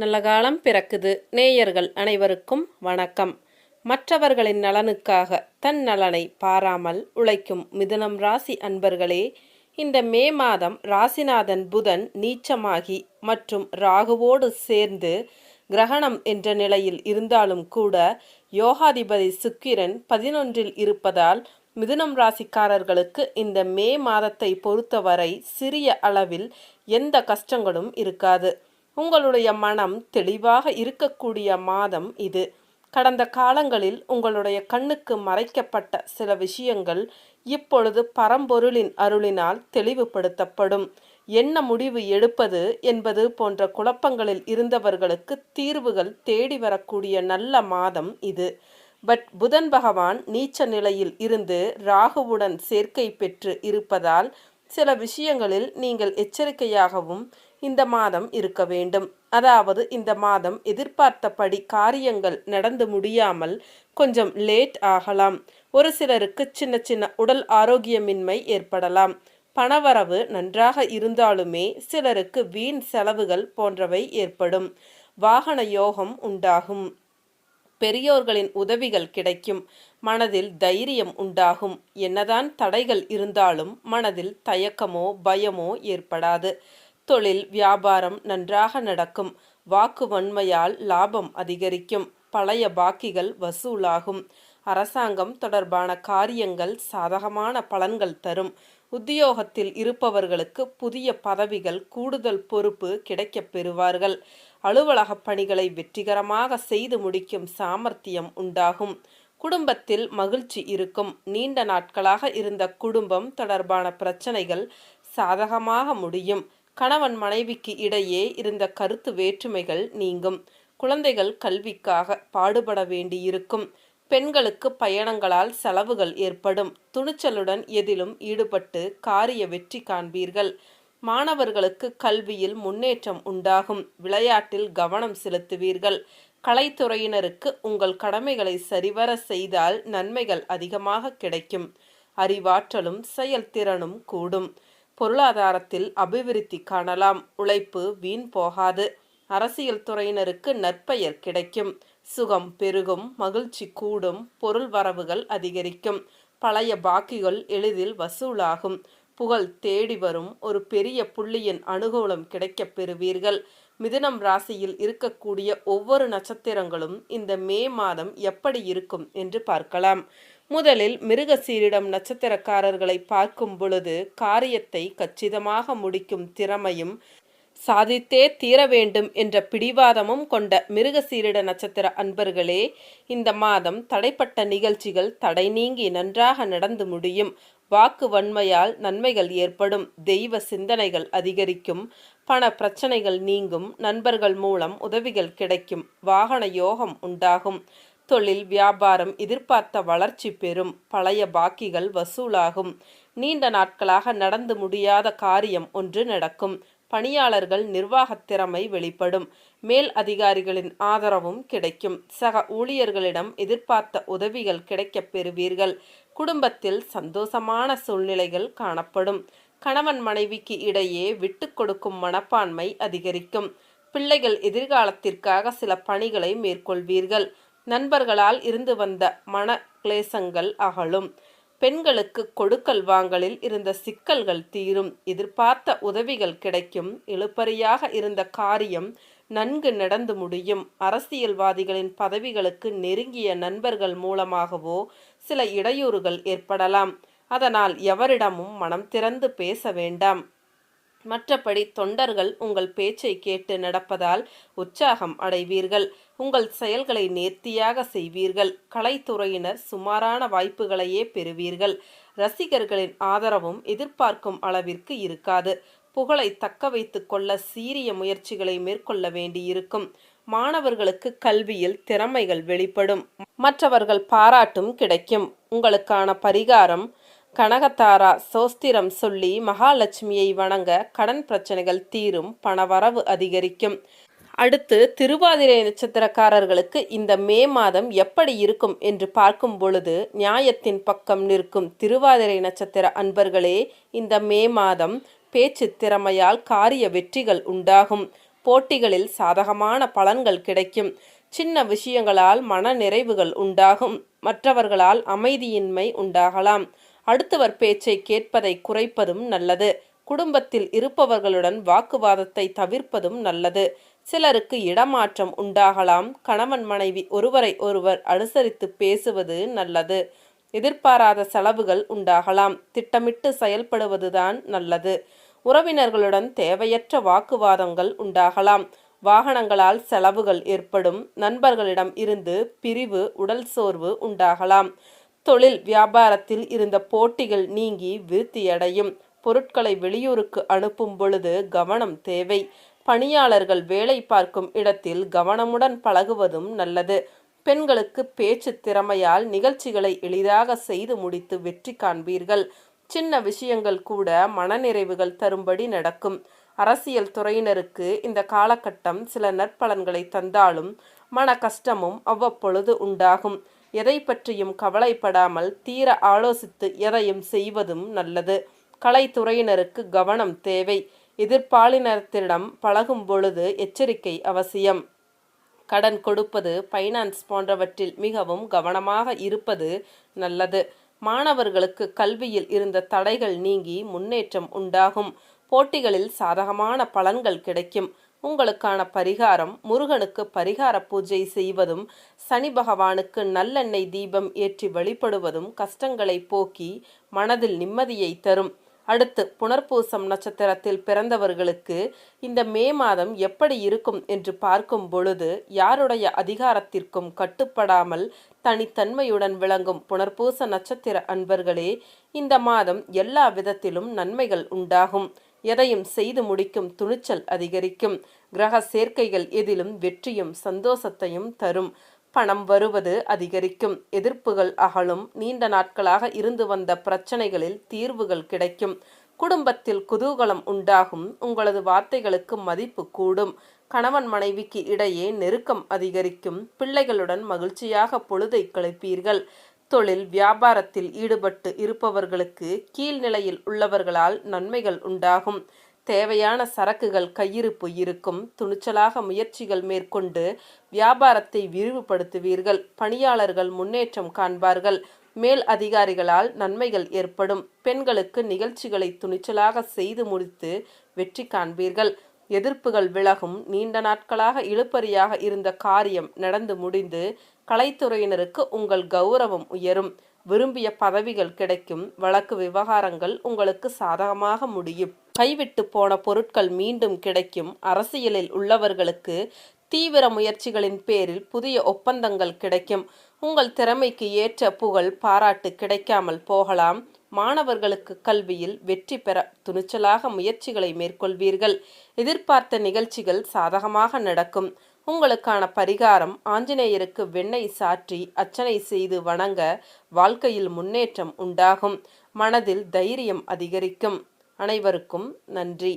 நல்ல காலம் பிறக்குது. நேயர்கள் அனைவருக்கும் வணக்கம். மற்றவர்களின் நலனுக்காக தன் நலனை பாராமல் உழைக்கும் மிதுனம் ராசி அன்பர்களே, இந்த மே மாதம் ராசிநாதன் புதன் நீச்சமாகி மற்றும் ராகுவோடு சேர்ந்து கிரகணம் என்ற நிலையில் இருந்தாலும் கூட யோகாதிபதி சுக்கிரன் 11இல் இருப்பதால் மிதுனம் ராசிக்காரர்களுக்கு இந்த மே மாதத்தை பொறுத்தவரை சிறிய அளவில் எந்த கஷ்டங்களும் இருக்காது. உங்களுடைய மனம் தெளிவாக இருக்கக்கூடிய மாதம் இது. கடந்த காலங்களில் உங்களுடைய கண்ணுக்கு மறைக்கப்பட்ட சில விஷயங்கள் இப்பொழுது பரம்பொருளின் அருளினால் தெளிவுபடுத்தப்படும். என்ன முடிவு எடுப்பது என்பது போன்ற குழப்பங்களில் இருந்தவர்களுக்கு தீர்வுகள் தேடி வரக்கூடிய நல்ல மாதம் இது. பட் புதன் பகவான் நீச்ச நிலையில் இருந்து ராகுவுடன் சேர்க்கை பெற்று இருப்பதால் சில விஷயங்களில் நீங்கள் எச்சரிக்கையாகவும் இந்த மாதம் இருக்க வேண்டும். அதாவது இந்த மாதம் எதிர்பார்த்தபடி காரியங்கள் நடந்து முடியாமல் கொஞ்சம் லேட் ஆகலாம். ஒரு சிலருக்கு சின்ன சின்ன உடல் ஆரோக்கியமின்மை ஏற்படலாம். பணவரவு நன்றாக இருந்தாலுமே சிலருக்கு வீண் செலவுகள் போன்றவை ஏற்படும். வாகன யோகம் உண்டாகும். பெரியோர்களின் உதவிகள் கிடைக்கும். மனதில் தைரியம் உண்டாகும். என்னதான் தடைகள் இருந்தாலும் மனதில் தயக்கமோ பயமோ ஏற்படாது. தொழில் வியாபாரம் நன்றாக நடக்கும். வாக்கு வன்மையால் லாபம் அதிகரிக்கும். பழைய பாக்கிகள் வசூலாகும். அரசாங்கம் தொடர்பான காரியங்கள் சாதகமான பலன்கள் தரும். உத்தியோகத்தில் இருப்பவர்களுக்கு புதிய பதவிகள் கூடுதல் பொறுப்பு கிடைக்கப் பெறுவார்கள். அலுவலக பணிகளை வெற்றிகரமாக செய்து முடிக்கும் சாமர்த்தியம் உண்டாகும். குடும்பத்தில் மகிழ்ச்சி இருக்கும். நீண்ட நாட்களாக இருந்த குடும்பம் தொடர்பான பிரச்சனைகள் சாதகமாக முடியும். கணவன் மனைவிக்கு இடையே இருந்த கருத்து வேற்றுமைகள் நீங்கும். குழந்தைகள் கல்விக்காக பாடுபட வேண்டியிருக்கும். பெண்களுக்கு பயணங்களால் செலவுகள் ஏற்படும். துணிச்சலுடன் எதிலும் ஈடுபட்டு காரிய வெற்றி காண்பீர்கள். மாணவர்களுக்கு கல்வியில் முன்னேற்றம் உண்டாகும். விளையாட்டில் கவனம் செலுத்துவீர்கள். கலைத்துறையினருக்கு உங்கள் கடமைகளை சரிவர செய்தால் நன்மைகள் அதிகமாக கிடைக்கும். அறிவாற்றலும் செயல்திறனும் கூடும். பொருளாதாரத்தில் அபிவிருத்தி காணலாம். உழைப்பு வீண் போகாது. அரசியல் துறையினருக்கு நற்பெயர் கிடைக்கும். சுகம் பெருகும். மகிழ்ச்சி கூடும். பொருள் வரவுகள் அதிகரிக்கும். பழைய பாக்கிகள் எளிதில் வசூலாகும். புகழ் தேடி வரும். ஒரு பெரிய புள்ளியின் அனுகூலம் கிடைக்கப் பெறுவீர்கள். மிதுனம் ராசியில் இருக்கக்கூடிய ஒவ்வொரு நட்சத்திரங்களும் இந்த மே மாதம் எப்படி இருக்கும் என்று பார்க்கலாம். முதலில் மிருகசீரிடம் நட்சத்திரக்காரர்களை பார்க்கும் பொழுது காரியத்தை கச்சிதமாக முடிக்கும் திறமையும் சாதித்தே தீர வேண்டும் என்ற பிடிவாதமும் கொண்ட மிருகசீரிட நட்சத்திர அன்பர்களே, இந்த மாதம் தடைப்பட்ட நிகழ்ச்சிகள் தடை நீங்கி நன்றாக நடந்து முடியும். வாக்கு வன்மையால் நன்மைகள் ஏற்படும். தெய்வ சிந்தனைகள் அதிகரிக்கும். பண பிரச்சனைகள் நீங்கும். நண்பர்கள் மூலம் உதவிகள் கிடைக்கும். வாகன யோகம் உண்டாகும். தொழில் வியாபாரம் எதிர்பார்த்த வளர்ச்சி பெறும். பழைய பாக்கிகள் வசூலாகும். நீண்ட நாட்களாக நடந்து முடியாத காரியம் ஒன்று நடக்கும். பணியாளர்கள் நிர்வாகத் திறமை வெளிப்படும். மேல் அதிகாரிகளின் ஆதரவும் கிடைக்கும். சக ஊழியர்களிடம் எதிர்பார்த்த உதவிகள் கிடைக்கப் பெறுவீர்கள். குடும்பத்தில் சந்தோஷமான சூழ்நிலைகள் காணப்படும். கணவன் மனைவிக்கு இடையே விட்டு கொடுக்கும் மனப்பான்மை அதிகரிக்கும். பிள்ளைகள் எதிர்காலத்திற்காக சில பணிகளை மேற்கொள்வீர்கள். நண்பர்களால் இருந்து வந்த மன கிளேசங்கள் அகலும். பெண்களுக்கு கொடுக்கல் வாங்கலில் இருந்த சிக்கல்கள் தீரும். எதிர்பார்த்த உதவிகள் கிடைக்கும். இழுபறியாக இருந்த காரியம் நன்கு நடந்து முடியும். அரசியல்வாதிகளின் பதவிகளுக்கு நெருங்கிய நண்பர்கள் மூலமாகவோ சில இடையூறுகள் ஏற்படலாம். அதனால் எவரிடமும் மனம் திறந்து பேச வேண்டாம். மற்றபடி தொண்டர்கள் உங்கள் பேச்சை கேட்டு நடப்பதால் உற்சாகம் அடைவீர்கள். உங்கள் செயல்களை நேர்த்தியாக செய்வீர்கள். கலைத்துறையினர் சுமாரான வாய்ப்புகளையே பெறுவீர்கள். ரசிகர்களின் ஆதரவும் எதிர்பார்க்கும் அளவிற்கு இருக்காது. புகழை தக்க வைத்து கொள்ள சீரிய முயற்சிகளை மேற்கொள்ள வேண்டியிருக்கும். மாணவர்களுக்கு கல்வியில் திறமைகள் வெளிப்படும். மற்றவர்கள் பாராட்டும் கிடைக்கும். உங்களுக்கான பரிகாரம்: கனகதாரா சோஸ்திரம் சொல்லி மகாலட்சுமியை வணங்க கடன் பிரச்சனைகள் தீரும். பணவரவு அதிகரிக்கும். அடுத்து திருவாதிரை நட்சத்திரக்காரர்களுக்கு இந்த மே மாதம் எப்படி இருக்கும் என்று பார்க்கும் பொழுது, நியாயத்தின் பக்கம் நிற்கும் திருவாதிரை நட்சத்திர அன்பர்களே, இந்த மே மாதம் பேச்சு திறமையால் காரிய வெற்றிகள் உண்டாகும். போட்டிகளில் சாதகமான பலன்கள் கிடைக்கும். சின்ன விஷயங்களால் மன நிறைவுகள் உண்டாகும். மற்றவர்களால் அமைதியின்மை உண்டாகலாம். அடுத்தவர் பேச்சை கேட்பதை குறைப்பதும் நல்லது. குடும்பத்தில் இருப்பவர்களுடன் வாக்குவாதத்தை தவிர்ப்பதும் நல்லது. சிலருக்கு இடமாற்றம் உண்டாகலாம். கணவன் மனைவி ஒருவரை ஒருவர் அனுசரித்து பேசுவது நல்லது. எதிர்பாராத செலவுகள் உண்டாகலாம். திட்டமிட்டு செயல்படுவதுதான் நல்லது. உறவினர்களுடன் தேவையற்ற வாக்குவாதங்கள் உண்டாகலாம். வாகனங்களால் செலவுகள் ஏற்படும். நண்பர்களிடம் இருந்து பிரிவு, உடல் சோர்வு உண்டாகலாம். தொழில் வியாபாரத்தில் இருந்த போட்டிகள் நீங்கி விருத்தியடையும். பொருட்களை வெளியூருக்கு அனுப்பும் பொழுது கவனம் தேவை. பணியாளர்கள் வேலை பார்க்கும் இடத்தில் கவனமுடன் பழகுவதும் நல்லது. பெண்களுக்கு பேச்சு திறமையால் நிகழ்ச்சிகளை எளிதாக செய்து முடித்து வெற்றி காண்பீர்கள். சின்ன விஷயங்கள் கூட மனநிறைவுகள் தரும்படி நடக்கும். அரசியல் துறையினருக்கு இந்த காலகட்டம் சில நற்பலன்களை தந்தாலும் மன கஷ்டமும் அவ்வப்பொழுது உண்டாகும். எதை பற்றியும் கவலைப்படாமல் தீர ஆலோசித்து எதையும் செய்வதும் நல்லது. கலைத்துறையினருக்கு கவனம் தேவை. எதிர்ப்பாளினத்திடம் பழகும் பொழுது எச்சரிக்கை அவசியம். கடன் கொடுப்பது, ஃபைனான்ஸ் போன்றவற்றில் மிகவும் கவனமாக இருப்பது நல்லது. மாணவர்களுக்கு கல்வியில் இருந்த தடைகள் நீங்கி முன்னேற்றம் உண்டாகும். போட்டிகளில் சாதகமான பலன்கள் கிடைக்கும். உங்களுக்கான பரிகாரம்: முருகனுக்கு பரிகார பூஜை செய்வதும், சனி பகவானுக்கு நல்லெண்ணெய் தீபம் ஏற்றி வழிபடுவதும் கஷ்டங்களை போக்கி மனதில் நிம்மதியை தரும். அடுத்து புனர்பூசம் நட்சத்திரத்தில் பிறந்தவர்களுக்கு இந்த மே மாதம் எப்படி இருக்கும் என்று பார்க்கும் பொழுது, யாருடைய அதிகாரத்திற்கும் கட்டுப்படாமல் தனித்தன்மையுடன் விளங்கும் புனர்பூச நட்சத்திர அன்பர்களே, இந்த மாதம் எல்லா விதத்திலும் நன்மைகள் உண்டாகும். எதையும் செய்து முடிக்கும் துணிச்சல் அதிகரிக்கும். கிரக சேர்க்கைகள் எதிலும் வெற்றியும் சந்தோஷத்தையும் தரும். பணம் வருவது அதிகரிக்கும். எதிர்ப்புகள் அகலும். நீண்ட நாட்களாக இருந்து வந்த பிரச்சனைகளில் தீர்வுகள் கிடைக்கும். குடும்பத்தில் குதூகலம் உண்டாகும். உங்களது வார்த்தைகளுக்கு மதிப்பு கூடும். கணவன் மனைவிக்கு இடையே நெருக்கம் அதிகரிக்கும். பிள்ளைகளுடன் மகிழ்ச்சியாக பொழுதை கழிப்பீர்கள். தொழில் வியாபாரத்தில் ஈடுபட்டு இருப்பவர்களுக்கு கீழ்நிலையில் உள்ளவர்களால் நன்மைகள் உண்டாகும். தேவையான சரக்குகள் கையிருப்பு இருக்கும். துணிச்சலாக முயற்சிகள் மேற்கொண்டு வியாபாரத்தை விரிவுபடுத்துவீர்கள். பணியாளர்கள் முன்னேற்றம் காண்பார்கள். மேல் அதிகாரிகளால் நன்மைகள் ஏற்படும். பெண்களுக்கு நிகழ்ச்சிகளை துணிச்சலாக செய்து முடித்து வெற்றி காண்பீர்கள். எதிர்ப்புகள் விலகும். நீண்ட நாட்களாக இழுபறியாக இருந்த காரியம் நடந்து முடிந்து கலைத்துறையினருக்கு உங்கள் கௌரவம் உயரும். விரும்பிய பதவிகள் கிடைக்கும். வழக்கு விவகாரங்கள் உங்களுக்கு சாதகமாக முடியும். கைவிட்டு போன பொருட்கள் மீண்டும் கிடைக்கும். அரசியலில் உள்ளவர்களுக்கு தீவிர முயற்சிகளின் பேரில் புதிய ஒப்பந்தங்கள் கிடைக்கும். உங்கள் திறமைக்கு ஏற்ற புகழ், பாராட்டு கிடைக்காமல் போகலாம். மாணவர்களுக்கு கல்வியில் வெற்றி பெற துணிச்சலாக முயற்சிகளை மேற்கொள்வீர்கள். எதிர்பார்த்த நிகழ்ச்சிகள் சாதகமாக நடக்கும். உங்களுக்கான பரிகாரம்: ஆஞ்சநேயருக்கு வெண்ணெய் சாற்றி அர்ச்சனை செய்து வணங்க வாழ்க்கையில் முன்னேற்றம் உண்டாகும். மனதில் தைரியம் அதிகரிக்கும். அனைவருக்கும் நன்றி.